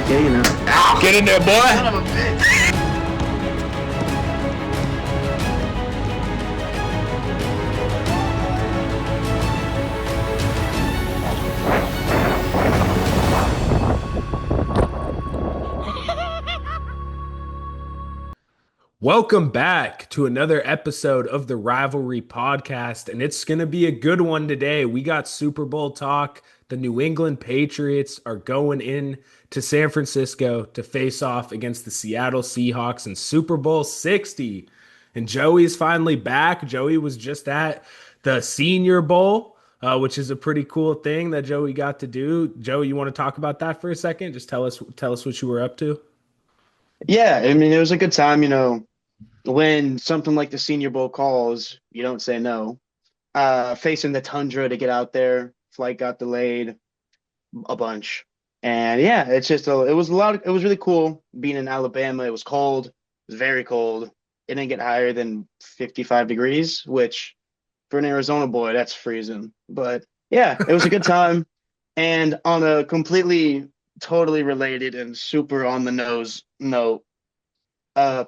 Yeah, you know. Get in there, boy. Son of a bitch. Welcome back to another episode of the Rivalry Podcast, and it's going to be a good one today. We got Super Bowl talk. The New England Patriots are going in to San Francisco to face off against the Seattle Seahawks in Super Bowl 60. And Joey's finally back. Joey was just at the Senior Bowl, which is a pretty cool thing that Joey got to do. Joey, you want to talk about that for a second? Just tell us what you were up to. Yeah, I mean, it was a good time, when something like the Senior Bowl calls, you don't say no. Facing the tundra to get out there, flight got delayed a bunch. And yeah, it was really cool being in Alabama. It was cold. It was very cold. It didn't get higher than 55 degrees, which for an Arizona boy, that's freezing. But yeah, it was a good time. And on a totally related and super on the nose note,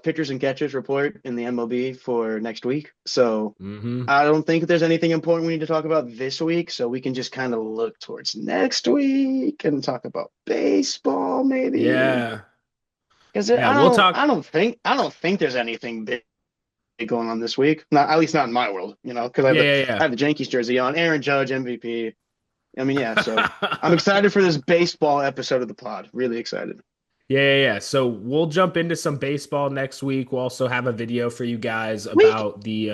pitchers and catchers report in the MLB for next week. So I don't think there's anything important we need to talk about this week. So we can just kind of look towards next week and talk about baseball, maybe. Yeah. Because We'll talk. I don't think there's anything big going on this week. Not at least not in my world, because I have the Yankees jersey on. Aaron Judge MVP. I mean, yeah. So I'm excited for this baseball episode of the pod. Really excited. Yeah. So we'll jump into some baseball next week. We'll also have a video for you guys about We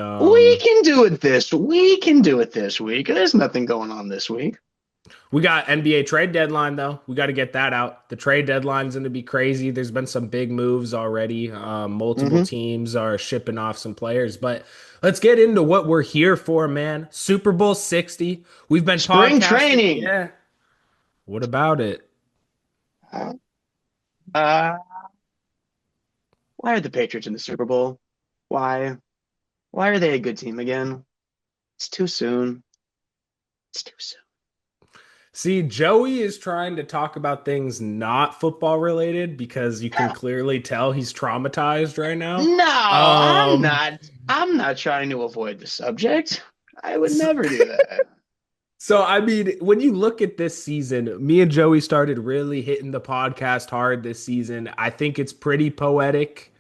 can do it this. We can do it this week. There's nothing going on this week. We got NBA trade deadline, though. We got to get that out. The trade deadline's going to be crazy. There's been some big moves already. Multiple teams are shipping off some players. But let's get into what we're here for, man. Super Bowl 60. We've been spring training. Yeah. What about it? Why are the Patriots in the Super Bowl? Why? Why are they a good team again? It's too soon. It's too soon. See, Joey is trying to talk about things not football related because you can clearly tell he's traumatized right now. No, I'm not. I'm not trying to avoid the subject. I would never do that. So, I mean, when you look at this season, me and Joey started really hitting the podcast hard this season. I think it's pretty poetic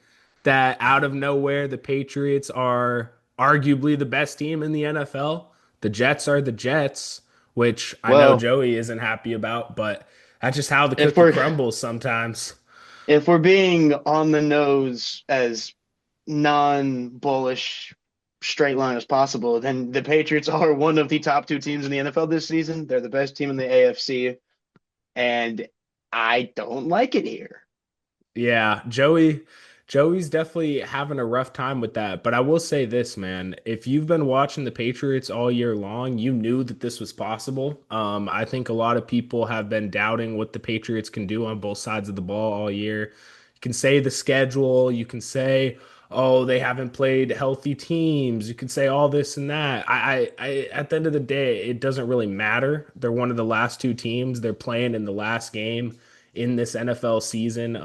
that out of nowhere, the Patriots are arguably the best team in the NFL. The Jets are the Jets, which I know Joey isn't happy about, but that's just how the cookie crumbles sometimes. If we're being on the nose as non-bullish straight line as possible, then the Patriots are one of the top two teams in the NFL this season. They're the best team in the AFC, and I don't like it here. Yeah, Joey's definitely having a rough time with that. But I will say this, man, if you've been watching the Patriots all year long, you knew that this was possible. I think a lot of people have been doubting what the Patriots can do on both sides of the ball all year. You can say the schedule, you can say, oh, they haven't played healthy teams. You can say all this and that. I at the end of the day, it doesn't really matter. They're one of the last two teams. They're playing in the last game in this NFL season.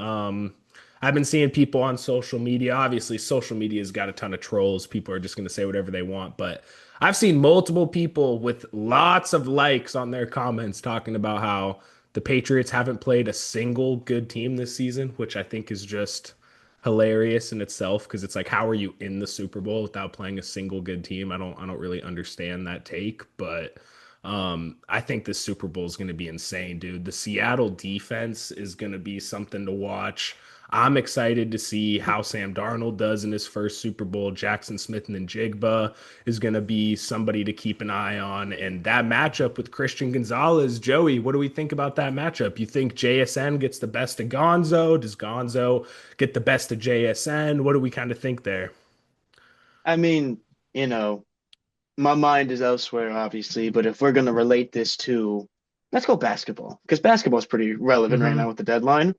I've been seeing people on social media. Obviously, social media's got a ton of trolls. People are just going to say whatever they want. But I've seen multiple people with lots of likes on their comments talking about how the Patriots haven't played a single good team this season, which I think is just hilarious in itself, because it's like, how are you in the Super Bowl without playing a single good team? I don't really understand that take, but I think this Super Bowl is going to be insane, dude. The Seattle defense is going to be something to watch. I'm excited to see how Sam Darnold does in his first Super Bowl. Jackson Smith and Njigba is going to be somebody to keep an eye on. And that matchup with Christian Gonzalez, Joey, what do we think about that matchup? You think JSN gets the best of Gonzo? Does Gonzo get the best of JSN? What do we kind of think there? I mean, my mind is elsewhere, obviously, but if we're going to relate this to, let's go basketball, because basketball is pretty relevant right now with the deadline.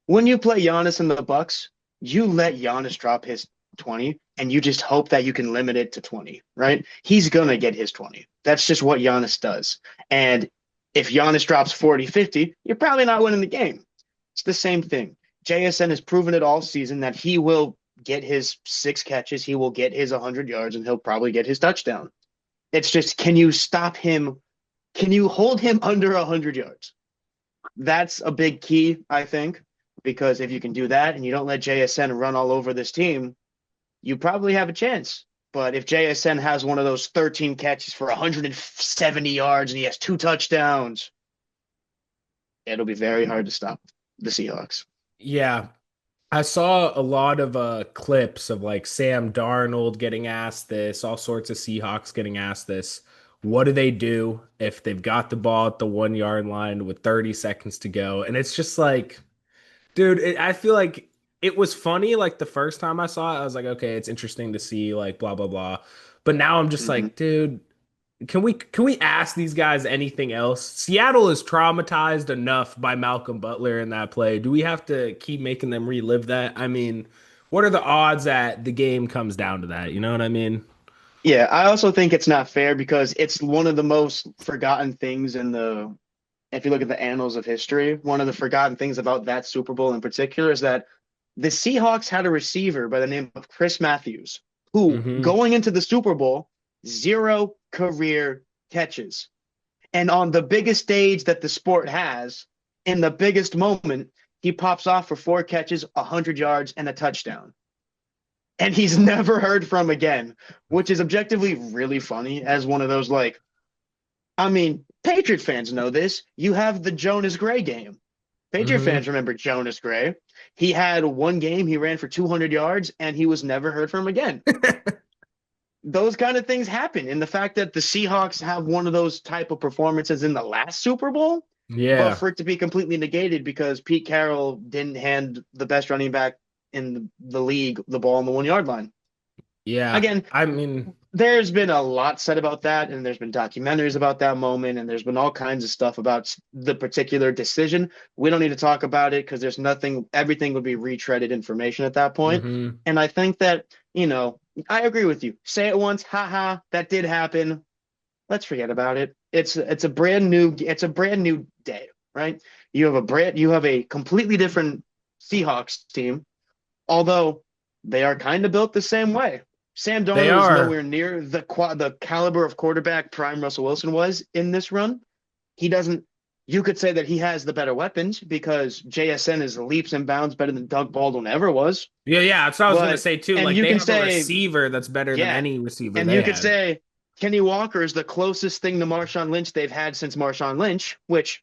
When you play Giannis in the Bucks, you let Giannis drop his 20, and you just hope that you can limit it to 20, right? He's going to get his 20. That's just what Giannis does. And if Giannis drops 40, 50, you're probably not winning the game. It's the same thing. JSN has proven it all season that he will get his 6 catches, he will get his 100 yards, and he'll probably get his touchdown. It's just, can you stop him? Can you hold him under 100 yards? That's a big key, I think, because if you can do that and you don't let JSN run all over this team, you probably have a chance. But if JSN has one of those 13 catches for 170 yards and he has 2 touchdowns, it'll be very hard to stop the Seahawks. Yeah, I saw a lot of clips of like Sam Darnold getting asked this, all sorts of Seahawks getting asked this. What do they do if they've got the ball at the 1 yard line with 30 seconds to go? And it's just like, dude, I feel like it was funny like the first time I saw it. I was like, okay, it's interesting to see like blah blah blah. But now I'm just Mm-hmm. like, dude, can we ask these guys anything else? Seattle is traumatized enough by Malcolm Butler in that play. Do we have to keep making them relive that? I mean, what are the odds that the game comes down to that? You know what I mean? Yeah, I also think it's not fair because it's one of the most forgotten things in the, if you look at the annals of history, one of the forgotten things about that Super Bowl in particular is that the Seahawks had a receiver by the name of Chris Matthews, who Hmm. going into the Super Bowl, 0 career catches. And on the biggest stage that the sport has, in the biggest moment, he pops off for 4 catches, 100 yards, and a touchdown. And he's never heard from again, which is objectively really funny as one of those, like, I mean, Patriot fans know this. You have the Jonas Gray game. Patriot Hmm. fans remember Jonas Gray. He had one game, he ran for 200 yards, and he was never heard from again. Those kind of things happen. And the fact that the Seahawks have one of those type of performances in the last Super Bowl, but Yeah. for it to be completely negated because Pete Carroll didn't hand the best running back in the league the ball on the 1 yard line. Yeah. Again, I mean, there's been a lot said about that, and there's been documentaries about that moment, and there's been all kinds of stuff about the particular decision. We don't need to talk about it because there's nothing, everything would be retreaded information at that point. hmm. And I think that, I agree with you. Say it once, haha, that did happen. Let's forget about it. It's a brand new day, right? You have a completely different Seahawks team, although they are kind of built the same way. Sam They Darnold is are. nowhere near the caliber of quarterback prime Russell Wilson was in this run. He doesn't. You could say that he has the better weapons because JSN is leaps and bounds better than Doug Baldwin ever was. Yeah, yeah. That's what I was gonna But say too. and Like you they can have a say, receiver that's better than yeah, any receiver and they you could had. say Kenny Walker is the closest thing to Marshawn Lynch they've had since Marshawn Lynch, which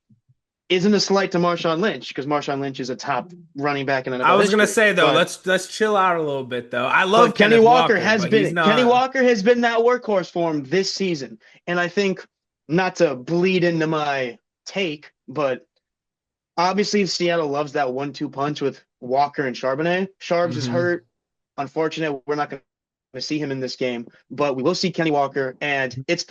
isn't a slight to Marshawn Lynch because Marshawn Lynch is a top running back in I NFL was gonna history. say though, But let's chill out a little bit though. I love But Kenneth Walker, but he's Kenny not. Walker has been that workhorse for him this season. And I think not to bleed into my take, but obviously Seattle loves that 1-2 punch with Walker and Charbonnet. Charbs is Hmm. hurt. Unfortunate, we're not going to see him in this game, but we will see Kenny Walker. And it's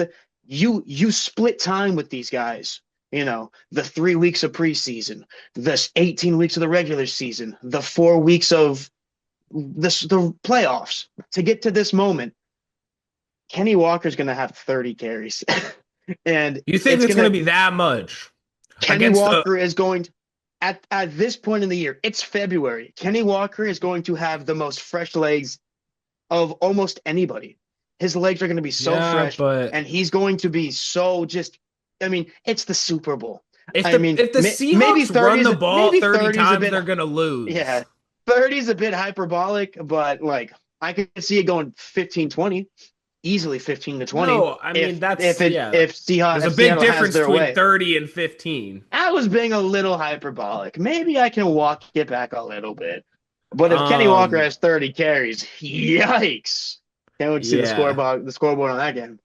you split time with these guys. The 3 weeks of preseason, the 18 weeks of the regular season, the 4 weeks of the playoffs to get to this moment. Kenny Walker's going to have 30 carries, and You think it's it's going gonna to. be that much Kenny against the? Walker is going to, at this point in the year. It's February. Kenny Walker is going to have the most fresh legs of almost anybody. His legs are going to be so Yeah, fresh, but and he's going to be so just. I mean, it's the Super Bowl. if I the mean, if the maybe Seahawks 30 run is the ball maybe 30 30 is a times, bit. they're gonna Yeah, lose. 30 is a bit hyperbolic, but like I could see it going 15-20, easily 15 to 20 No, I mean that's yeah. if Seattle There's a if big Seattle has difference their between way. 30 and 15. I was being a little hyperbolic. Maybe I can walk it back a little bit. But if Kenny Walker Um, has 30 carries, yikes. Can't wait to see yeah. the scoreboard on that game.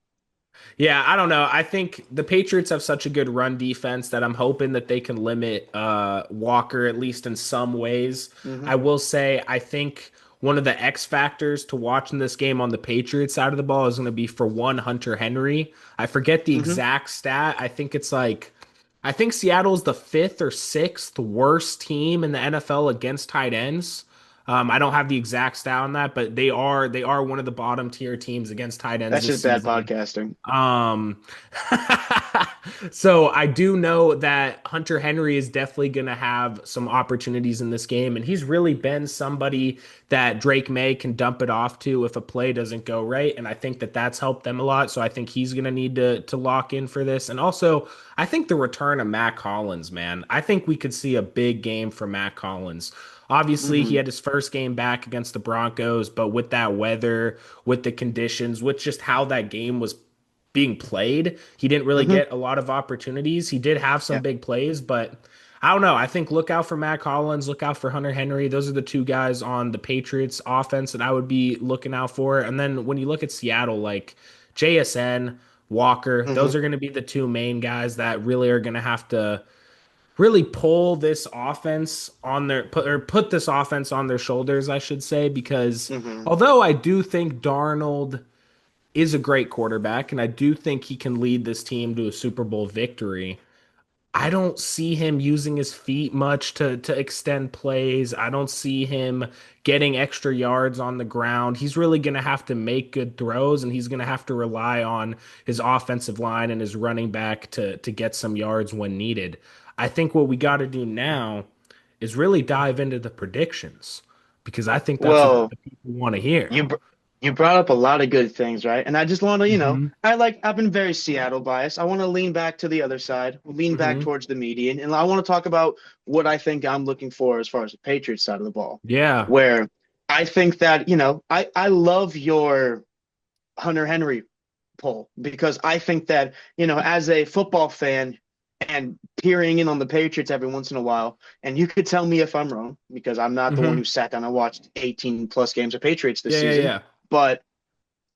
Yeah, I don't know. I think the Patriots have such a good run defense that I'm hoping that they can limit Walker at least in some ways. I Hmm. will say I think one of the X factors to watching this game on the Patriots side of the ball is going to be for one Hunter Henry. I forget the Hmm. exact stat. I think Seattle's the fifth or sixth worst team in the NFL against tight ends. I don't have the exact stat on that, but they are one of the bottom tier teams against tight ends That's this just bad season. podcasting. Um, So I do know that Hunter Henry is definitely going to have some opportunities in this game, and he's really been somebody that Drake May can dump it off to if a play doesn't go right, and I think that that's helped them a lot. So I think he's going to need to lock in for this, and also I think the return of Matt Collins, man, I think we could see a big game for Matt Collins. Obviously, he Hmm. had his first game back against the Broncos, but with that weather, with the conditions, with just how that game was being played. He didn't really Hmm. get a lot of opportunities. He did have some Yeah. big plays, but I don't know. I think look out for Matt Collins, look out for Hunter Henry. Those are the two guys on the Patriots offense that I would be looking out for. And then when you look at Seattle, like JSN, Walker, those Hmm. are going to be the two main guys that really are going to have to really pull this offense on their put this offense on their shoulders, I should say, because Hmm. although I do think Darnold is a great quarterback, and I do think he can lead this team to a Super Bowl victory. I don't see him using his feet much to extend plays. I don't see him getting extra yards on the ground. He's really going to have to make good throws, and he's going to have to rely on his offensive line and his running back to get some yards when needed. I think what we got to do now is really dive into the predictions because I think that's what Well, the people want to hear. you br you brought up a lot of good things, right? And I just want to, Hmm. I've been very Seattle biased. I want to lean back to the other side, lean back Hmm. towards the median, and I want to talk about what I think I'm looking for as far as the Patriots side of the ball, Yeah. where I think that, I love your Hunter Henry poll because I think that, as a football fan and peering in on the Patriots every once in a while, and you could tell me if I'm wrong because I'm not the one who Hmm. sat down and watched 18 plus games of Patriots this Yeah, yeah, season, yeah. but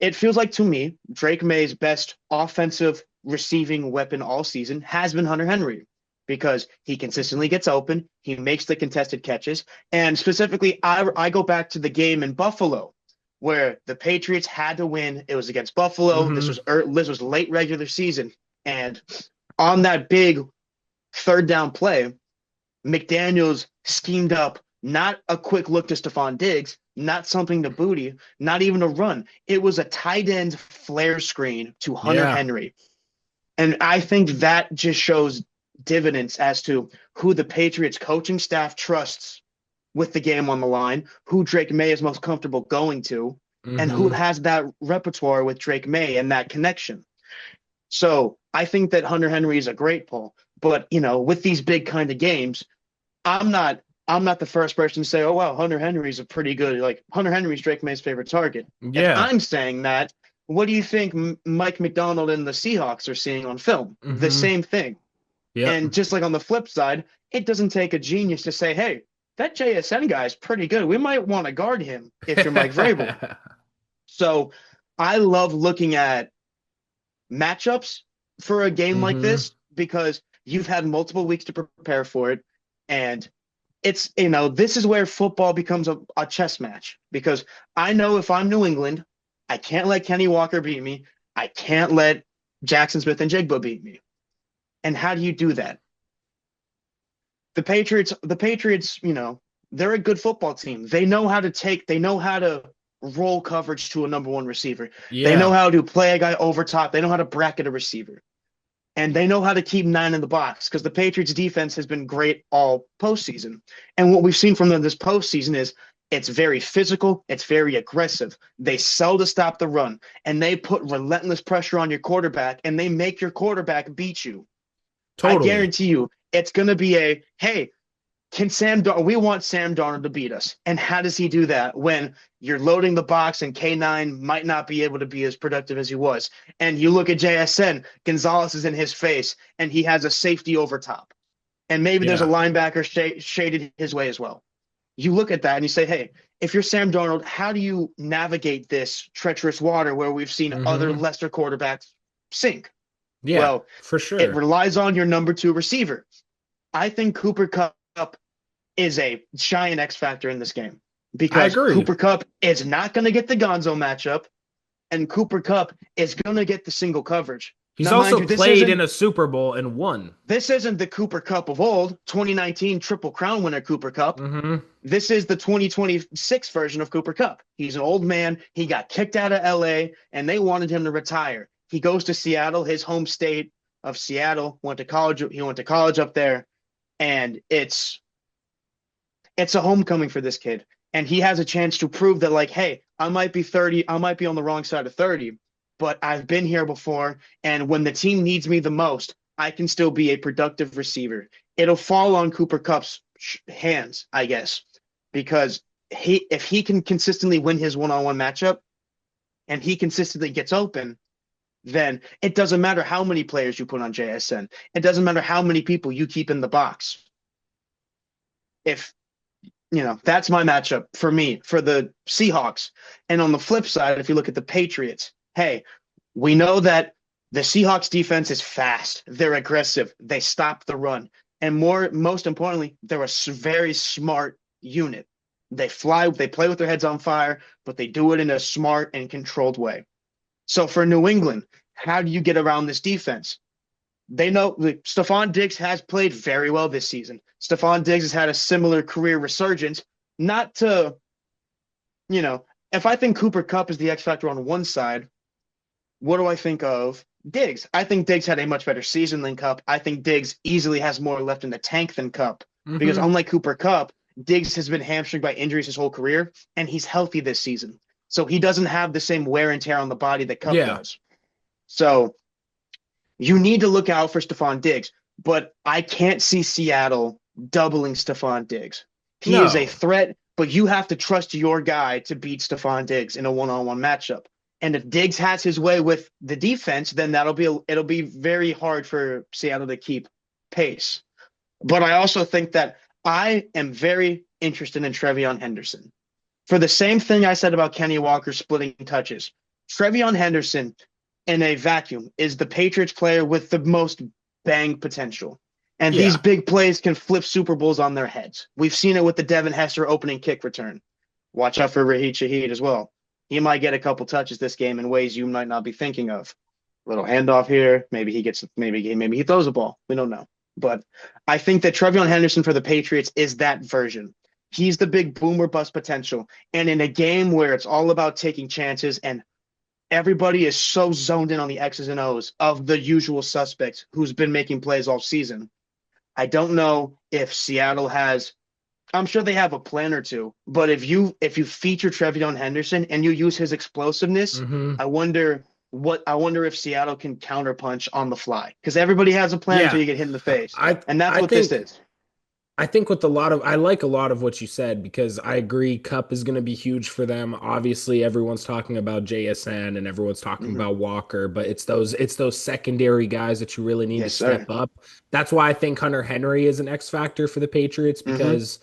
it feels like to me, Drake May's best offensive receiving weapon all season has been Hunter Henry because he consistently gets open, he makes the contested catches, and specifically, I go back to the game in Buffalo where the Patriots had to win. It was against Buffalo. This Hmm. was this was late regular season, and on that big third down play, McDaniels schemed up not a quick look to Stephon Diggs, not something to Booty, not even a run. It was a tight end flare screen to Hunter Yeah. Henry. And I think that just shows dividends as to who the Patriots coaching staff trusts with the game on the line, who Drake May is most comfortable going to, and who Hmm. has that repertoire with Drake May and that connection. So I think that Hunter Henry is a great pull. But with these big kind of games, I'm not I'm not the first person to say, oh wow, Hunter Henry's a pretty good like Hunter Henry's Drake May's favorite target. If Yeah. I'm saying that, what do you think Mike McDonald and the Seahawks are seeing on film? The Hmm. same thing. Yep. And just like on the flip side, it doesn't take a genius to say, hey, that JSN guy is pretty good. We might want to guard him if you're Mike Vrabel. So I love looking at matchups for a game like Hmm. this because you've had multiple weeks to prepare for it. And it's, this is where football becomes a chess match because I know if I'm New England, I can't let Kenny Walker beat me. I can't let Jackson Smith and Jigba beat me. And how do you do that? The Patriots, they're a good football team. They know how to roll coverage to a number one receiver. They know Yeah. how to play a guy over top. They know how to bracket a receiver. And they know how to keep nine in the box because the Patriots defense has been great all postseason. And what we've seen from them this postseason is it's very physical, it's very aggressive. They sell to stop the run, and they put relentless pressure on your quarterback, and they make your quarterback beat you. I Totally. guarantee you, it's going to be hey, we want Sam Darnold to beat us. And how does he do that when you're loading the box and K9 might not be able to be as productive as he was? And you look at JSN, Gonzalez is in his face and he has a safety over top. And maybe there's a Yeah. linebacker shaded his way as well. You look at that and you say, hey, if you're Sam Darnold, how do you navigate this treacherous water where we've seen other Hmm. lesser quarterbacks sink? Yeah, Well, for it sure. relies on your number two receiver. I think Cooper Kupp is a giant X factor in this game I because agree. Cooper Kupp is not going to get the Gonzo matchup, and Cooper Kupp is going to get the single coverage. He's Now, mind also you, played in a Super Bowl and won. this isn't the Cooper Kupp of old, 2019 Triple Crown winner Cooper Kupp. Hmm. This is the 2026 version of Cooper Kupp. He's an old man. He got kicked out of LA, and they wanted him to retire. He goes to Seattle, his home state. of Seattle. Went to college. He went to college up there, and it's a homecoming for this kid. And he has a chance to prove that, like, hey, I might be 30, I might be on the wrong side of 30, but I've been here before. And when the team needs me the most, I can still be a productive receiver. It'll fall on Cooper Cup's hands, I guess, because if he can consistently win his one-on-one matchup and he consistently gets open, then it doesn't matter how many players you put on JSN. It doesn't matter how many people you keep in the box. If that's my matchup for me, for the Seahawks. And on the flip side, if you look at the Patriots, hey, we know that the Seahawks defense is fast. They're aggressive. They stop the run. And most importantly, they're a very smart unit. They play with their heads on fire, but they do it in a smart and controlled way. So for New England, how do you get around this defense? They know Stephon Diggs has played very well this season. Stephon Diggs has had a similar career resurgence. Not to, if I think Cooper Kupp is the X factor on one side, what do I think of Diggs? I think Diggs had a much better season than Kupp. I think Diggs easily has more left in the tank than Kupp because Hmm. unlike Cooper Kupp, Diggs has been hamstringed by injuries his whole career, and he's healthy this season. So he doesn't have the same wear and tear on the body that Kupp Yeah. does. So you need to look out for Stephon Diggs, but I can't see Seattle doubling Stephon Diggs. He is a No. threat, but you have to trust your guy to beat Stephon Diggs in a one-on-one matchup. And if Diggs has his way with the defense, then it'll be very hard for Seattle to keep pace. But I also think that I am very interested in Trevion Henderson. For the same thing I said about Kenny Walker splitting touches, Trevion Henderson in a vacuum is the Patriots player with the most bang potential. And these Yeah. big plays can flip Super Bowls on their heads. We've seen it with the Devin Hester opening kick return. Watch out for Raheem Shaheed as well. He might get a couple touches this game in ways you might not be thinking of. Little handoff here. Maybe he throws a ball. We don't know. But I think that Trevion Henderson for the Patriots is that version. He's the big boomer bust potential. And in a game where it's all about taking chances and everybody is so zoned in on the X's and O's of the usual suspects who's been making plays all season. I don't know if Seattle has. I'm sure they have a plan or two, but if you feature Trevion Henderson and you use his explosiveness, Hmm. I wonder if Seattle can counterpunch on the fly because everybody has a plan until Yeah. you get hit in the face, I and that's I what this think is. I think with a lot of I like a lot of what you said because I agree Cup is going to be huge for them. Obviously, everyone's talking about JSN and everyone's talking Hmm. about Walker, but it's those secondary guys that you really need to Yes, step sir. up. That's why I think Hunter Henry is an X factor for the Patriots Hmm. because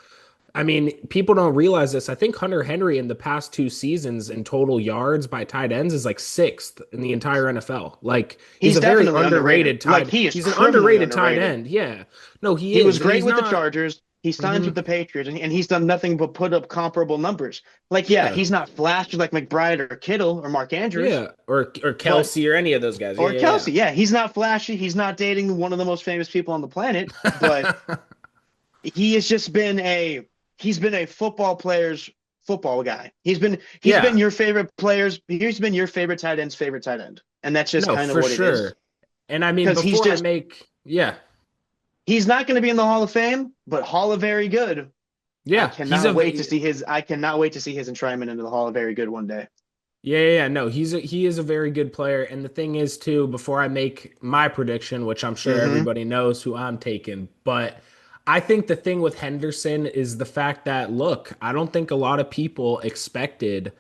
I mean, people don't realize this. I think Hunter Henry in the past 2 seasons in total yards by tight ends is like sixth in the entire NFL. Like he's He's a very definitely underrated. underrated Like tight. he is He's an criminally underrated tight underrated. end. Yeah. No, he He was is. And great he's with the not. Chargers. He signs Mhm. with the Patriots, and he's done nothing but put up comparable numbers. Like, yeah, Yeah. he's not flashy like McBride or Kittle or Mark Andrews, Yeah. Or but Kelsey or any of those guys. Yeah, or yeah, Kelsey. Yeah, he's not flashy. He's not dating one of the most famous people on the planet, but yeah. he has just been a football player's football guy. He's been Yeah. your favorite players. He's been your favorite tight end's favorite tight end, and that's just No, kind of for what it is. sure. And I mean, Because before I make, yeah, he's not going to be in the Hall of Fame, but Hall of Very Good. yeah, I cannot wait to see his enshrinement into the Hall of Very Good one day. yeah. No, he is a very good player. And the thing is, too, before I make my prediction, which I'm sure Hmm. everybody knows who I'm taking, but I think the thing with Henderson is the fact that, look, I don't think a lot of people expected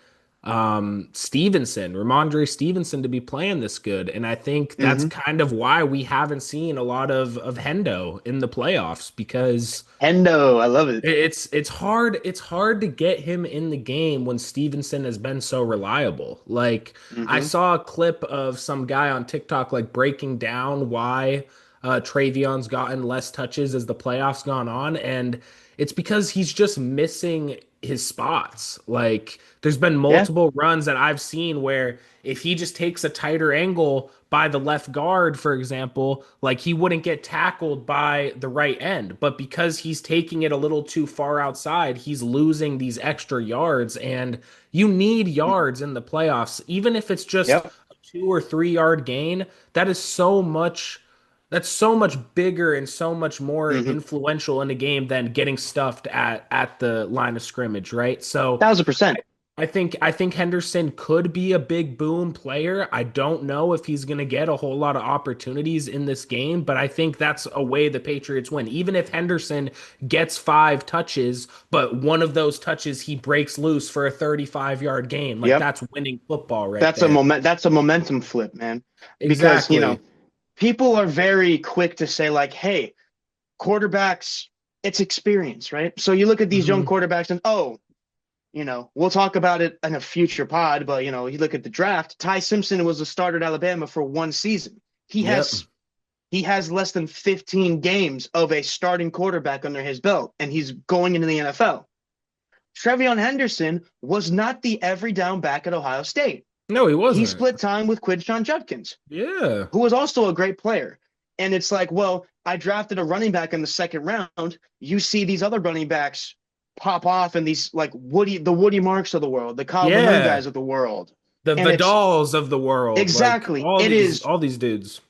Ramondre Stevenson to be playing this good. And I think that's Hmm. kind of why we haven't seen a lot of Hendo in the playoffs because Hendo, I love it. it's hard to get him in the game when Stevenson has been so reliable. Like I Hmm. saw a clip of some guy on TikTok like breaking down why Travion's gotten less touches as the playoffs gone on, and it's because he's just missing his spots. Like there's been Yeah. multiple runs that I've seen where if he just takes a tighter angle by the left guard, for example, like he wouldn't get tackled by the right end. But because he's taking it a little too far outside, he's losing these extra yards. And you need Mhm. yards in the playoffs, even if it's just Yep. a 2 or 3 yard gain. That is so much. That's so much bigger and so much more Hmm. influential in the game than getting stuffed at the line of scrimmage, right? So 1,000%. I think Henderson could be a big boom player. I don't know if he's going to get a whole lot of opportunities in this game, but I think that's a way the Patriots win. Even if Henderson gets 5 touches, but one of those touches he breaks loose for a 35-yard gain, like Yep. that's winning football right there. That's a momentum flip, man. Because, Exactly. people are very quick to say like, hey, quarterbacks, it's experience, right? So you look at these young Hmm. quarterbacks and we'll talk about it in a future pod, but you look at the draft. Ty Simpson was a starter at Alabama for one season. He Yep. has he has less than 15 games of a starting quarterback under his belt, and he's going into the NFL. Trevion Henderson was not the every down back at Ohio State. No, he He wasn't. split time with Quinshawn Judkins, Yeah. who was also a great player. And it's like, well, I drafted a running back in the second round. You see these other running backs pop off and these like the Woody Marks of the world, the Kyle Van Noy Yeah. guys of the world. The And it's Vidals of the world, like exactly, all these dudes.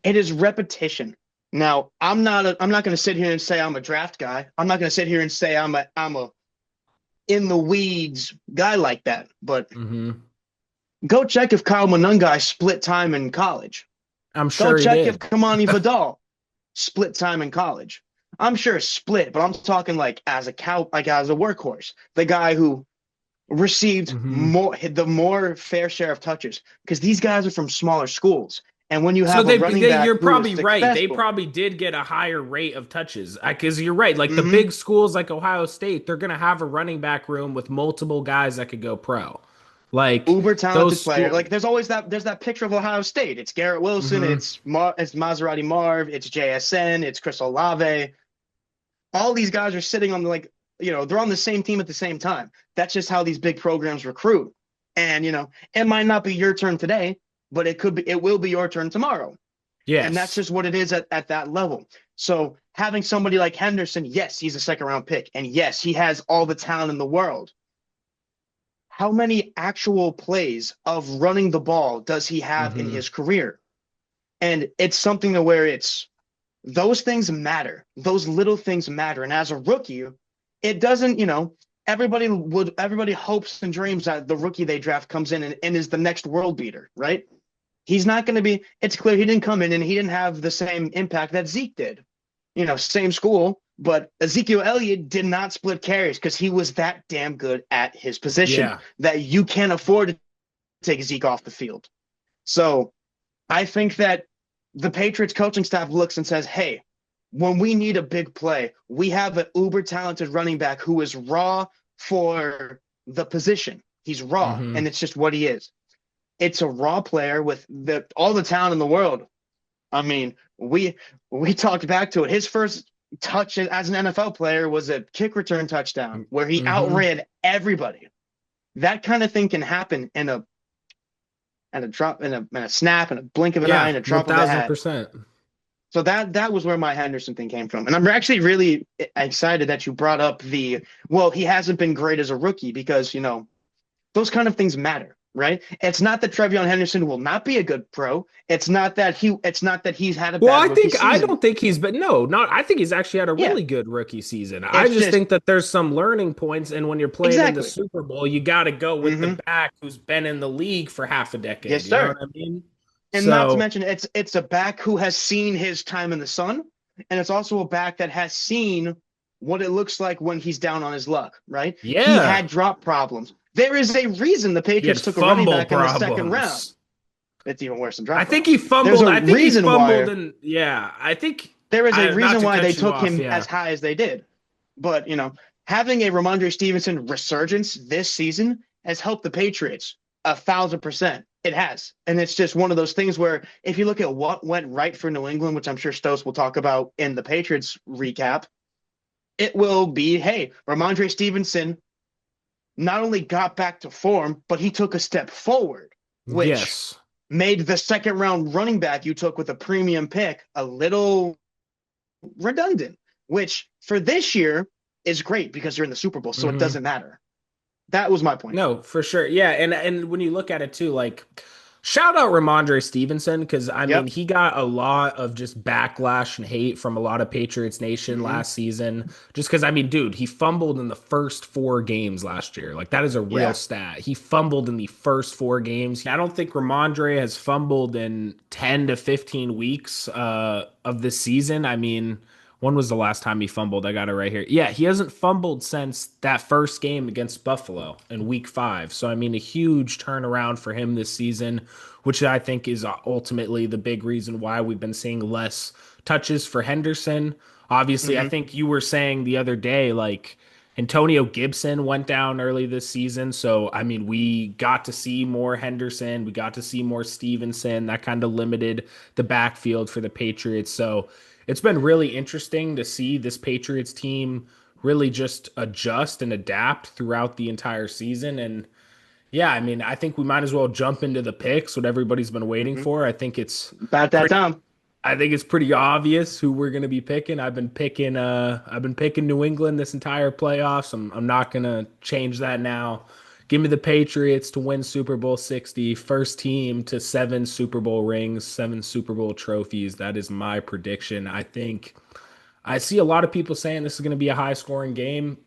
it is repetition. Now, I'm not going to sit here and say I'm a draft guy. I'm not going to sit here and say I'm a in the weeds guy like that. But Hmm. go check if Kyle Monungai split time in college. I'm Go sure he check if did. Kamani Vidal split time in college. I'm sure split, but I'm talking like like as a workhorse, the guy who received Hmm. the more fair share of touches because these guys are from smaller schools. And when you So have a running back you're who is probably right. They successful, probably did get a higher rate of touches because you're right. Like the mm-hmm, big schools like Ohio State, they're gonna have a running back room with multiple guys that could go pro. Like uber those talented player. school. Like there's that picture of Ohio State. It's Garrett Wilson, Hmm. it's Maserati Marv, it's JSN, it's Chris Olave. All these guys are sitting on they're on the same team at the same time. That's just how these big programs recruit. And it might not be your turn today, but it will be your turn tomorrow. And that's Yes. just what it is at that level. So having somebody like Henderson, yes, he's a second round pick. And yes, he has all the talent in the world. How many actual plays of running the ball does he have in Hmm. his career? And it's something to where it's those things matter. Those little things matter. And as a rookie, it doesn't, everybody hopes and dreams that the rookie they draft comes in and is the next world beater, right? He's not going to be, it's clear he didn't come in and he didn't have the same impact that Zeke did. Same school, but Ezekiel Elliott did not split carries because he was that damn good at his position Yeah. that you can't afford to take Zeke off the field. So I think that the Patriots coaching staff looks and says, hey, when we need a big play, we have an uber talented running back who is raw for the position. He's raw, Hmm. and it's just what he is. It's a raw player with all the talent in the world. I mean, we talked back to it. His first touch as an NFL player was a kick return touchdown where he Hmm. outran everybody. That kind of thing can happen in a drop in a snap and a blink of an eye Yeah. and a One drop of a thousand hat. percent. So that was where my Henderson thing came from. And I'm actually really excited that you brought up he hasn't been great as a rookie because, those kind of things matter, right? It's not that Trevion Henderson will not be a good pro. It's not that he's had a Well, bad rookie I season. don't think he's but no, not I think he's actually had a Yeah. really good rookie season. I It's just just think that there's some learning points, and when you're playing in the exactly. Super Bowl, you got to go with the Mm-hmm. back who's been in the league for half a Yes, decade. You know sir. what I mean? And not to So, mention it's a back who has seen his time in the sun, and it's also a back that has seen what it looks like when he's down on his luck, right? He yeah, had drop problems. There is a reason the he had Patriots took a running fumble back in the second round. problems. It's even worse than drop problems. I think he fumbled, and yeah, I think There is a I not reason to why they cut you took off. him as Yeah, high as they did. But, having a Ramondre Stevenson resurgence this season has helped the Patriots 1,000%. It has. And it's just one of those things where if you look at what went right for New England, which I'm sure Stos will talk about in the Patriots recap, it will be, hey, Ramondre Stevenson not only got back to form, but he took a step forward, which yes. made the second round running back you took with a premium pick a little redundant, which for this year is great because you're in the Super Bowl, so it Hmm. doesn't matter. That was my point. No, for sure. Yeah, and when you look at it too, like Shout out Ramondre Stevenson because I mean Yep. he got a lot of just backlash and hate from a lot of Patriots Nation Hmm. last season. Just because I mean, dude, he fumbled in the first 4 games last year. Like that is a real Yeah. stat. He fumbled in the first 4 games. I don't think Ramondre has fumbled in 10 to 15 weeks of this season. I mean, when was the last time he fumbled? I got it right here. Yeah, he hasn't fumbled since that first game against Buffalo in week 5. So, I mean, a huge turnaround for him this season, which I think is ultimately the big reason why we've been seeing less touches for Henderson. Obviously, I Hmm. think you were saying the other day, like, Antonio Gibson went down early this season. So, I mean, we got to see more Henderson. We got to see more Stevenson. That kind of limited the backfield for the Patriots. So, it's been really interesting to see this Patriots team really just adjust and adapt throughout the entire season. And yeah, I mean, I think we might as well jump into the picks, what everybody's been waiting Hmm. for. I think it's About that pretty time. I think it's pretty obvious who we're going to be picking. I've been picking New England this entire playoffs. I'm not going to change that now. Give me the Patriots to win Super Bowl 60, first team to 7 Super Bowl rings, 7 Super Bowl trophies. That is my prediction. I see a lot of people saying this is going to be a high scoring game.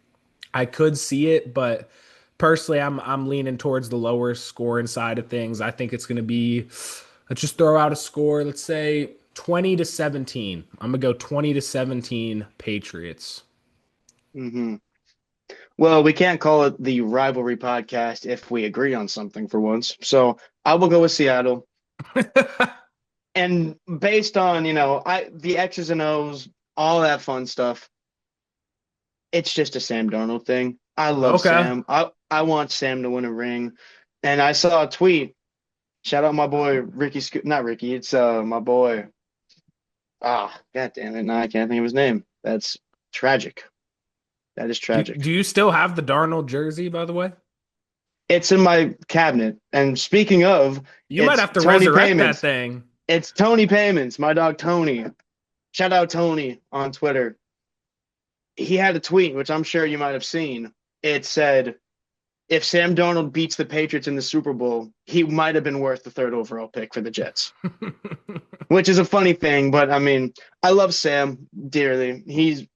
I could see it, but personally, I'm leaning towards the lower scoring side of things. I think it's going to be. Let's just throw out a score. Let's say 20-17. I'm gonna go 20-17 Patriots. Hmm. Well, we can't call it the rivalry podcast if we agree on something for once. So I will go with Seattle. And based on, the X's and O's, all that fun stuff, it's just a Sam Darnold thing. I love Okay. Sam. I want Sam to win a ring. And I saw a tweet. Shout out my boy Ricky not Ricky, it's my boy. God damn it. Now I can't think of his name. That's tragic. That is Do tragic. you still have the Darnold jersey, by the way? It's in my cabinet. And speaking of, You might it's have to Tony resurrect that Payments. thing. It's Tony Payments, my dog Tony. Shout out Tony on Twitter. He had a tweet, which I'm sure you might have seen. It said, if Sam Darnold beats the Patriots in the Super Bowl, he might have been worth the third overall pick for the Jets, which is a funny thing. But I mean, I love Sam dearly. He's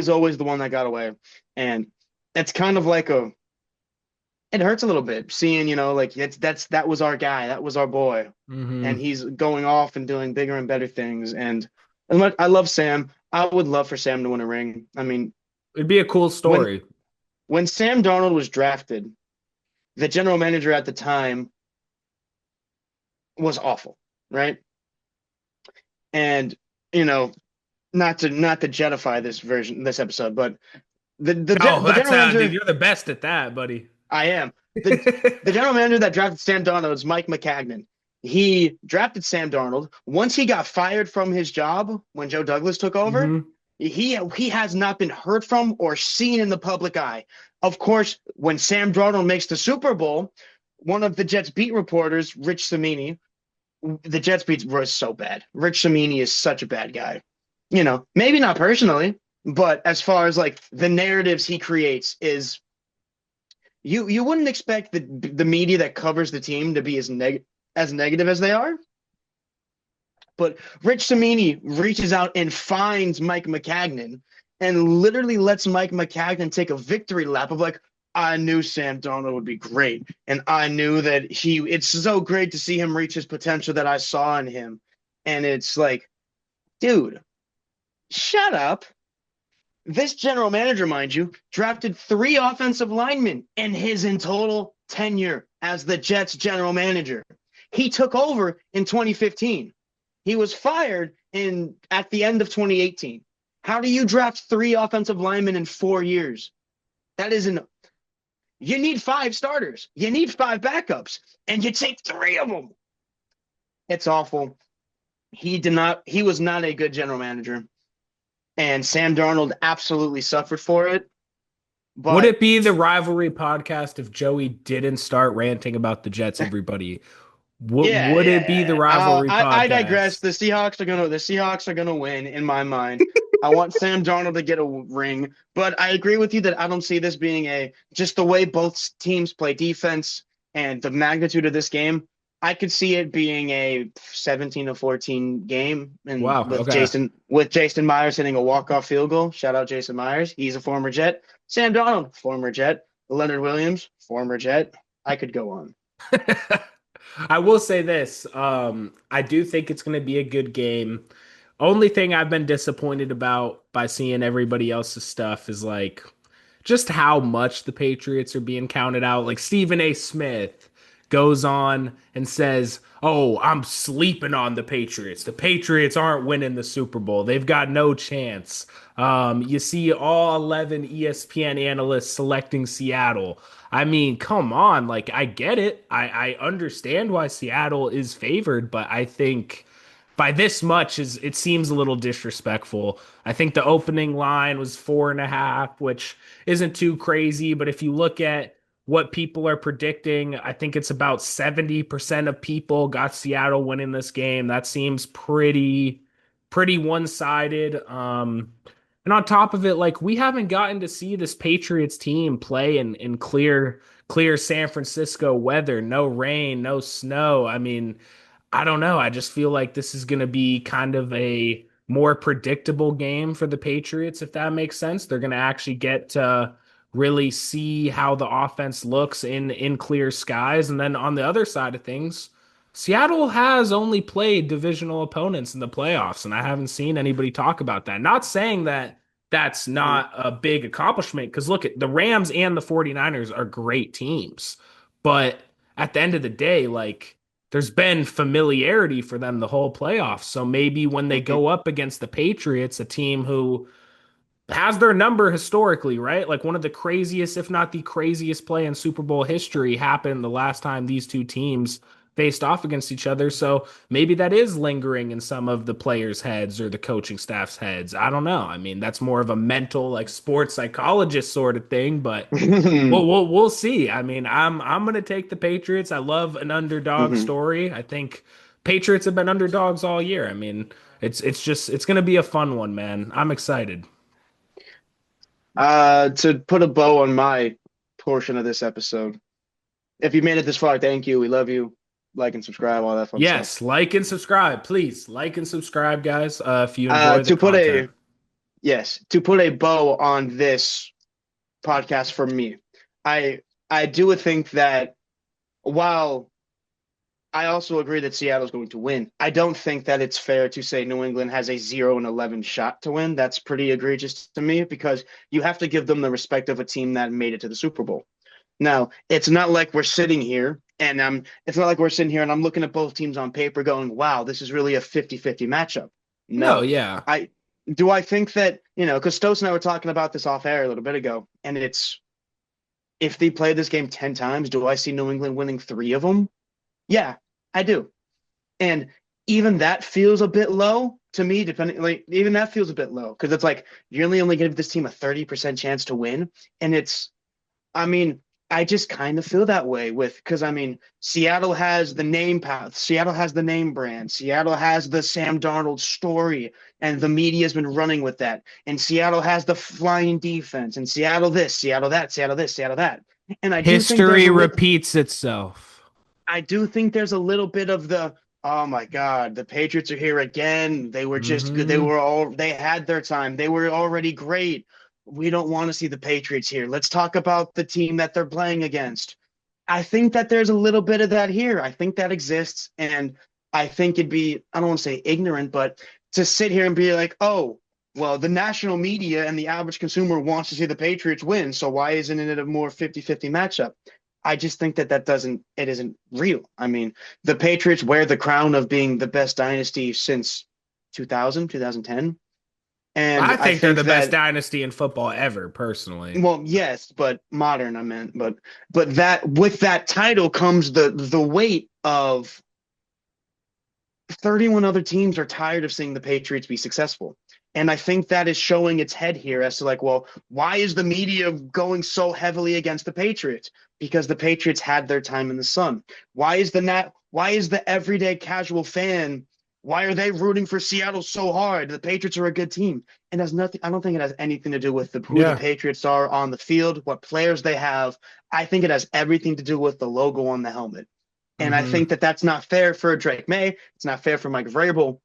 always the one that got away, and it's kind of like it hurts a little bit seeing, like that was our guy, that was our boy, and Hmm. he's going off and doing bigger and better things. And as much I love Sam, I would love for Sam to win a ring. I mean, It'd be a cool when story. when Sam Darnold was drafted, the general manager at the time was awful, right? And you know, not to jetify this episode, but Oh, the general dude, manager you're the best at that, buddy. I am the general manager that drafted Sam Darnold is Mike McCagnon. He drafted Sam Darnold. Once he got fired from his job when Joe Douglas took over, Hmm. he has not been heard from or seen in the public eye. Of course, when Sam Darnold makes the Super Bowl, one of the Jets beat reporters, Rich Samini, the Jets beat was so bad. Rich Samini is such a bad guy. Maybe not personally, but as far as like the narratives he creates is you wouldn't expect the media that covers the team to be as negative as they are. But Rich Samini reaches out and finds Mike McCagnon and literally lets Mike McCagnon take a victory lap of like, I knew Sam Darnold would be great. And I knew that it's so great to see him reach his potential that I saw in him. And it's like, dude, shut up. This general manager, mind you, drafted 3 offensive linemen in total tenure as the Jets general manager. He took over in 2015. He was fired at the end of 2018. How do you draft 3 offensive linemen in 4 years? That isn't. You need 5 starters. You need 5 backups, and you take 3 of them. It's awful. He did not. He was not a good general manager, and Sam Darnold absolutely suffered for it. Would But it be the rivalry podcast if Joey didn't start ranting about the Jets, everybody? yeah, Would it be the yeah. rivalry I digress. podcast? The Seahawks are gonna win in my mind. I want Sam Darnold to get a ring, but I agree with you that I don't see this being just the way both teams play defense and the magnitude of this game. I could see it being a 17-14 game, and Wow. with Okay. Jason Myers hitting a walk-off field goal. Shout out Jason Myers. He's a former Jet. Sam Donald, former Jet. Leonard Williams, former Jet. I could go on. I will say this. I do think it's going to be a good game. Only thing I've been disappointed about by seeing everybody else's stuff is like just how much the Patriots are being counted out. Like Stephen A. Smith goes on and says, "Oh, I'm sleeping on the Patriots. The Patriots aren't winning the Super Bowl. They've got no chance." You see all 11 ESPN analysts selecting Seattle. I mean, come on. Like, I get it. I understand why Seattle is favored, but I think by this much is it seems a little disrespectful. I think the opening line was 4.5, which isn't too crazy, but if you look at what people are predicting, I think it's about 70% of people got Seattle winning this game. That seems pretty one-sided. And on top of it, like we haven't gotten to see this Patriots team play in clear San Francisco weather, no rain, no snow. I mean, I don't know. I just feel like this is going to be kind of a more predictable game for the Patriots, if that makes sense. They're going to actually get to really see how the offense looks in clear skies. And then on the other side of things, Seattle has only played divisional opponents in the playoffs, and I haven't seen anybody talk about that. Not saying that that's Mhm. not a big accomplishment, because look at the Rams and the 49ers are great teams. But at the end of the day, like there's been familiarity for them the whole playoffs. So maybe when they Mhm. go up against the Patriots, a team who has their number historically, right? Like one of the craziest, if not the craziest play in Super Bowl history happened the last time these two teams faced off against each other. So maybe that is lingering in some of the players' heads or the coaching staff's heads. I don't know. I mean, that's more of a mental, like sports psychologist sort of thing, but we'll see. I mean, I'm gonna take the Patriots. I love an underdog Mhm. story. I think Patriots have been underdogs all year. I mean, it's gonna be a fun one, man. I'm excited. To put a bow on my portion of this episode, if you made it this far, thank you. We love you. Like and subscribe, all that fun stuff. Yes, like and subscribe, please. Like and subscribe, guys. If you enjoy the To put content. a Yes, to put a bow on this podcast for me, I I do think that while I also agree that Seattle's going to win, I don't think that it's fair to say New England has a 0-11 shot to win. That's pretty egregious to me because you have to give them the respect of a team that made it to the Super Bowl. Now, it's not like we're sitting here and it's not like we're sitting here and I'm looking at both teams on paper going, wow, this is really a 50-50 matchup. No, No. yeah. I do I think that, because Stos and I were talking about this off air a little bit ago, and it's if they play this game 10 times, do I see New England winning three of them? Yeah, I do. And even that feels a bit low to me, depending like even that feels a bit low because it's like you're only give this team a 30% chance to win. And I mean, I just kind of feel that way with because I mean, Seattle has the name path, Seattle has the name brand, Seattle has the Sam Darnold story, and the media's been running with that. And Seattle has the flying defense, and Seattle this, Seattle that, Seattle this, Seattle that. And History repeats itself. I do think there's a little bit of the oh my God, the Patriots are here again. They were just good. Hmm. They had their time. They were already great. We don't want to see the Patriots here. Let's talk about the team that they're playing against. I think that there's a little bit of that here. I think that exists. And I think it'd be, I don't want to say ignorant, but to sit here and be like, oh, well, the national media and the average consumer wants to see the Patriots win. So why isn't it a more 50-50 matchup? I just think that it isn't real. I mean, the Patriots wear the crown of being the best dynasty since 2000, 2010. And I I think they're think the best that, dynasty in football ever, personally. well, yes, but modern, I meant, but that with that title comes the weight of 31 other teams are tired of seeing the Patriots be successful. And I think that is showing its head here as to like, well, why is the media going so heavily against the Patriots? Because the Patriots had their time in the sun. Why is the everyday casual fan, why are they rooting for Seattle so hard? The Patriots are a good team. And has nothing, I don't think it has anything to do with who the Yeah. Patriots are on the field, what players they have. I think it has everything to do with the logo on the helmet. And I Hmm. think that that's not fair for Drake May. It's not fair for Mike Vrabel,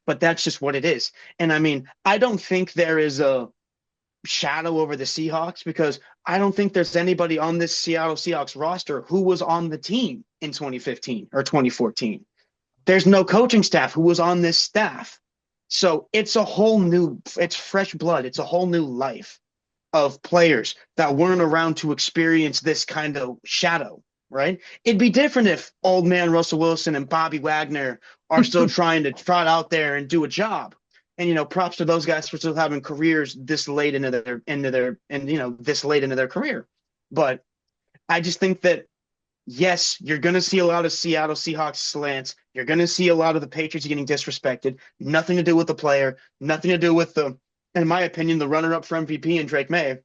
but that's just what it is. And I mean, I don't think there is a shadow over the Seahawks because I don't think there's anybody on this Seattle Seahawks roster who was on the team in 2015 or 2014. There's no coaching staff who was on this staff. So it's fresh blood. It's a whole new life of players that weren't around to experience this kind of shadow, right? It'd be different if old man Russell Wilson and Bobby Wagner are still trying to trot out there and do a job. And props to those guys for still having careers this late this late into their career. But I just think that yes, you're going to see a lot of Seattle Seahawks slants. You're going to see a lot of the Patriots getting disrespected. Nothing to do with the player, nothing to do with in my opinion, the runner up for MVP and Drake May.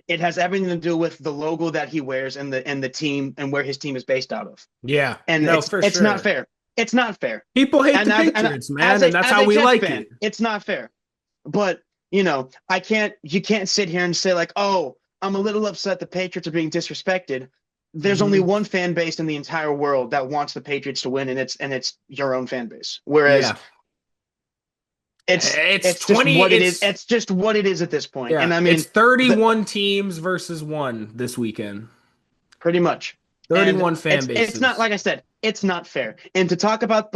It has everything to do with the logo that he wears and the team and where his team is based out of. Yeah, And no, it's for it's not sure. fair. It's not fair. People hate the And Patriots, man, and that's as how a we Jets like it. fan, it's not fair. But I can't you can't sit here and say like, oh, I'm a little upset the Patriots are being disrespected. There's only Hmm. one fan base in the entire world that wants the Patriots to win, and it's your own fan base. Whereas Yeah, it's it's it's just 20. what it is. It's It's just what it is at this point. Yeah, And I it's mean, the 31 teams versus one this weekend. pretty much. And 31 fan it's not, bases. like I said, it's not fair. And to talk about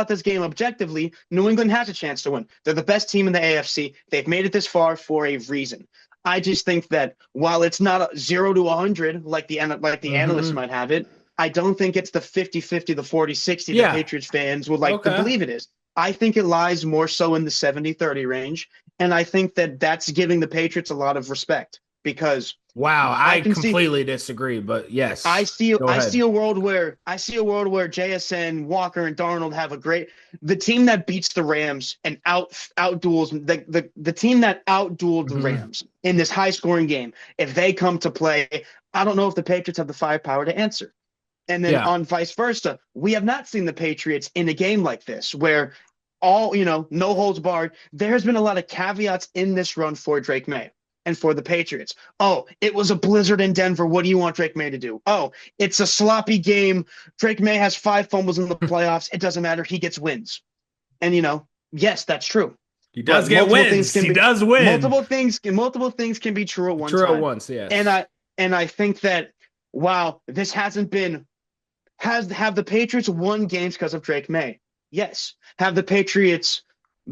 this game objectively, New England has a chance to win. They're the best team in the AFC. They've made it this far for a reason. I just think that while it's not a 0 to 100 like the analysts Hmm. might have it, I don't think it's the 50-50, the 40-60 the Yeah. Patriots fans would like to Okay. believe it is. I think it lies more so in the 70-30 range. And I think that that's giving the Patriots a lot of respect because Wow, I I can see completely disagree, but yes, go I see ahead. a world where JSN, Walker, and Darnold have the team that beats the Rams and outduels the team that outdueled the Hmm. Rams in this high scoring game. If they come to play, I don't know if the Patriots have the firepower to answer. And then Yeah. on vice versa, we have not seen the Patriots in a game like this where no holds barred. There's been a lot of caveats in this run for Drake May and for the Patriots. Oh, it was a blizzard in Denver. What do you want Drake May to do? Oh, it's a sloppy game. Drake May has 5 fumbles in the playoffs. It doesn't matter. He gets wins. And yes, that's true. He does But get wins. He does win. multiple things can be true at one True at time. once, And yes. I think that wow, this hasn't been have the Patriots won games because of Drake May? Yes. Have the Patriots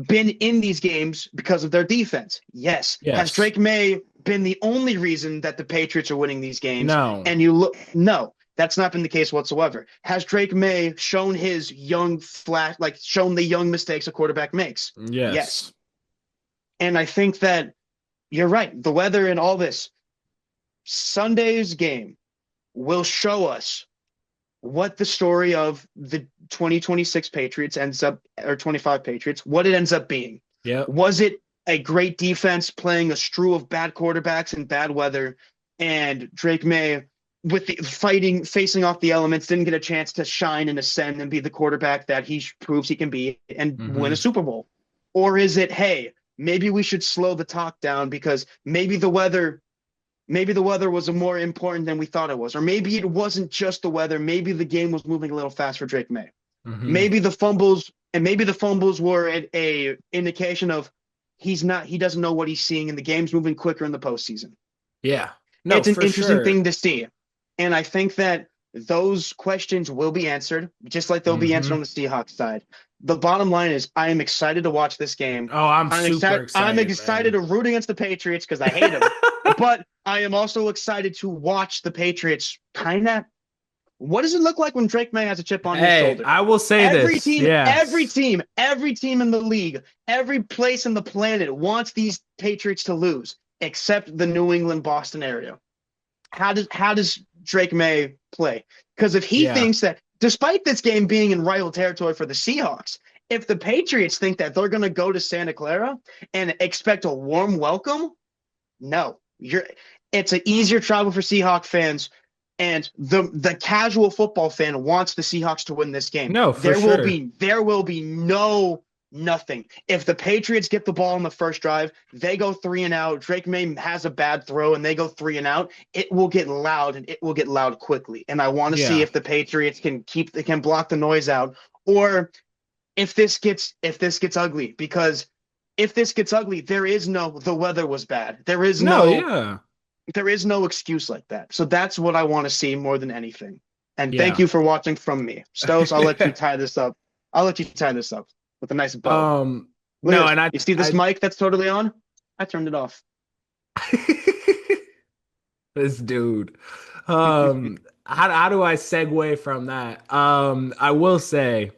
been in these games because of their defense? Yes. Has Yes. Drake May been the only reason that the Patriots are winning these games? No. And you look, no, that's not been the case whatsoever. Has Drake May shown his young flash, like shown the young mistakes a quarterback makes? Yes. Yes. And I think that you're right. The weather and all this, Sunday's game will show us what the story of the 2026 Patriots ends up, or 25 Patriots, what it ends up being. Yep. Was it a great defense playing a strew of bad quarterbacks and bad weather, and Drake May with the facing off the elements, didn't get a chance to shine and ascend and be the quarterback that he proves he can be and win a Hmm. Super Bowl? Or is it, hey, maybe we should slow the talk down because maybe the weather was more important than we thought it was, or maybe it wasn't just the weather. Maybe the game was moving a little fast for Drake May. Hmm. Maybe the fumbles were a indication of he doesn't know what he's seeing, and the game's moving quicker in the postseason. Yeah. No, It's an for interesting sure. thing to see, and I think that those questions will be answered, just like they'll be answered Hmm. on the Seahawks side. The bottom line is, I am excited to watch this game. Oh, I'm I'm super excited. I'm excited, excited man. to root against the Patriots because I hate them, but I am also excited to watch the Patriots. Kind of, what does it look like when Drake May has a chip on his Hey, shoulder? I will say Every this. team, every Yes. team, every team in the league, every place in the planet wants these Patriots to lose, except the New England Boston area. How does Drake May play? Because if he Yeah. thinks that, despite this game being in rival territory for the Seahawks, if the Patriots think that they're going to go to Santa Clara and expect a warm welcome, no, it's an easier travel for Seahawk fans, and the casual football fan wants the Seahawks to win this game. No, for There will sure. be there will be Nothing. If the Patriots get the ball in the first drive, they go three and out. Drake May has a bad throw and they go three and out. It will get loud and it will get loud quickly. And I want to see Yeah. if the Patriots can block the noise out, or if this gets ugly, because if this gets ugly, there is no the weather was bad. There is No, no yeah. there is no excuse like that. So that's what I want to see more than anything. And thank Yeah. you for watching from me. Stos, I'll let you tie this up. I'll let you tie this up with a nice bow. Look at No, this. and You see this I mic that's totally on? I turned it off. this dude. How do I segue from that? I will say,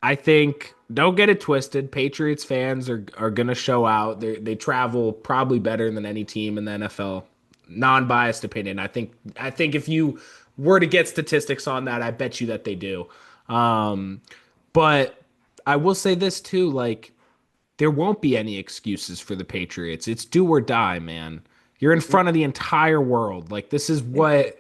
I think don't get it twisted. Patriots fans are gonna show out. They travel probably better than any team in the NFL. Non-biased opinion. I think if you were to get statistics on that, I bet you that they do. Um, but I will say this too, like there won't be any excuses for the Patriots. It's do or die, man. You're in Mhm. front of the entire world. Like this is Yeah. what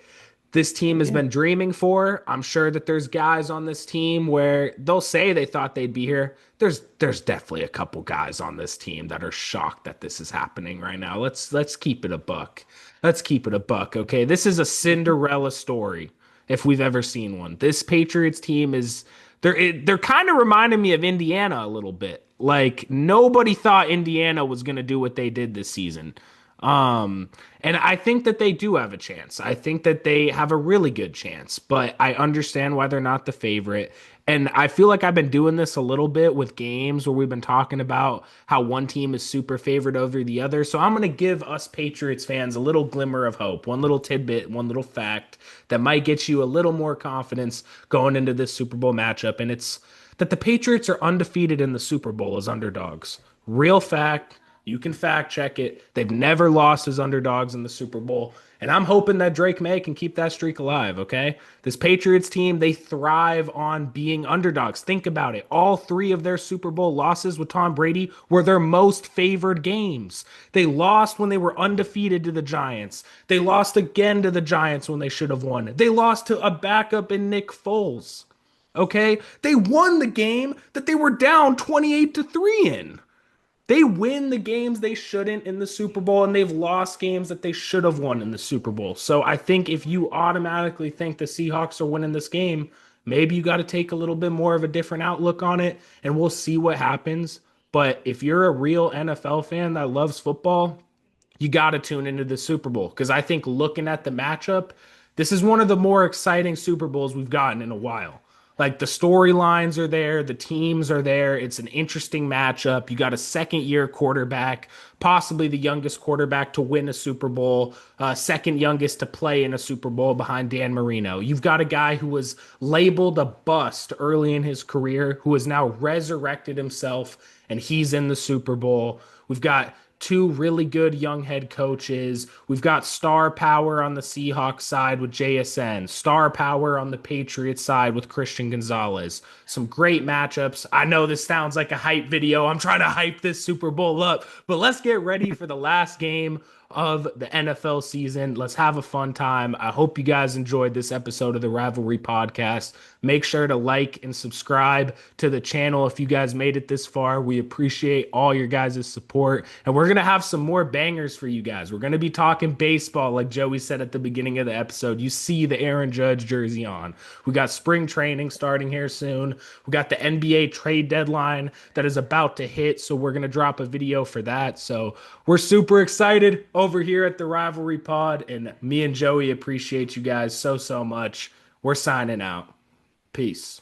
this team has Yeah. been dreaming for. I'm sure that there's guys on this team where they'll say they thought they'd be here. There's definitely a couple guys on this team that are shocked that this is happening right now. Let's keep it a buck. Let's keep it a buck, okay? This is a Mhm. Cinderella story if we've ever seen one. This Patriots team is they're kind of reminding me of Indiana a little bit. Like nobody thought Indiana was going to do what they did this season. Um, and I think that they do have a chance. I think that they have a really good chance, but I understand why they're not the favorite. And I feel like I've been doing this a little bit with games where we've been talking about how one team is super favored over the other. So I'm going to give us Patriots fans a little glimmer of hope, one little tidbit, one little fact that might get you a little more confidence going into this Super Bowl matchup. And it's that the Patriots are undefeated in the Super Bowl as underdogs. Real fact. You can fact check it. They've never lost as underdogs in the Super Bowl. And I'm hoping that Drake May can keep that streak alive, okay? This Patriots team, they thrive on being underdogs. Think about it. All three of their Super Bowl losses with Tom Brady were their most favored games. They lost when they were undefeated to the Giants. They lost again to the Giants when they should have won. They lost to a backup in Nick Foles. Okay? They won the game that they were down 28 to 3 in. They win the games they shouldn't in the Super Bowl, and they've lost games that they should have won in the Super Bowl. So I think if you automatically think the Seahawks are winning this game, maybe you got to take a little bit more of a different outlook on it, and we'll see what happens. But if you're a real NFL fan that loves football, you got to tune into the Super Bowl because I think looking at the matchup, this is one of the more exciting Super Bowls we've gotten in a while. Like the storylines are there, the teams are there. It's an interesting matchup. You got a second year quarterback, possibly the youngest quarterback to win a Super Bowl, second youngest to play in a Super Bowl behind Dan Marino. You've got a guy who was labeled a bust early in his career, who has now resurrected himself, and he's in the Super Bowl. We've got two really good young head coaches. We've got star power on the Seahawks side with JSN, star power on the Patriots side with Christian Gonzalez. Some great matchups. I know this sounds like a hype video. I'm trying to hype this Super Bowl up, but let's get ready for the last game of the NFL season. Let's have a fun time. I hope you guys enjoyed this episode of the Rivalry Podcast. Make sure to like and subscribe to the channel if you guys made it this far. We appreciate all your guys' support. And we're going to have some more bangers for you guys. We're going to be talking baseball, like Joey said at the beginning of the episode. You see the Aaron Judge jersey on. We got spring training starting here soon. We got the NBA trade deadline that is about to hit. So we're going to drop a video for that. So we're super excited over here at the Rivalry Pod. And me and Joey appreciate you guys so, so much. We're signing out. Peace.